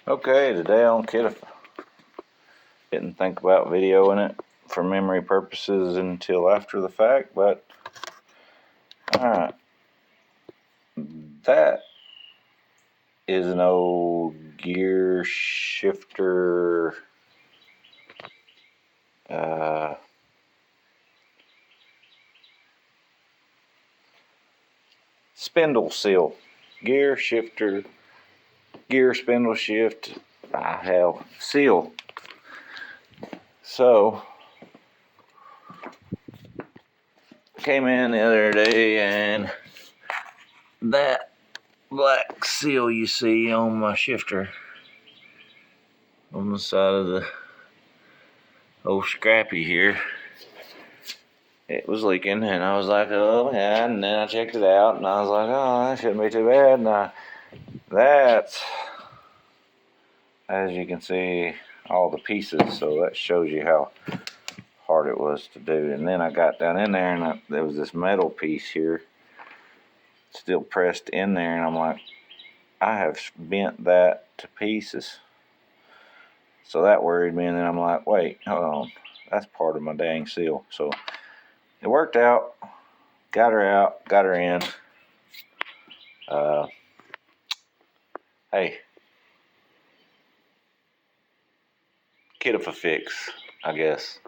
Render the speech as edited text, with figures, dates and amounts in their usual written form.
Okay, today on Kiddifa. Didn't think about videoing it for memory purposes until after the fact, but alright. That is an old gear shifter spindle seal. Gear shifter, gear spindle shift, hell, seal. So, came in the other day and that black seal you see on my shifter on the side of the old scrappy here, it was leaking, and I was like, oh yeah, and then I checked it out and I was like, oh, that shouldn't be too bad. And that's, as you can see, all the pieces, so that shows you how hard it was to do. And then I got down in there and there was this metal piece here still pressed in there, and I'm like, I have bent that to pieces. So that worried me, and then I'm like, wait, hold on, that's part of my dang seal. So it worked out, got her out, got her in. Hey, Kiddifa fix, I guess.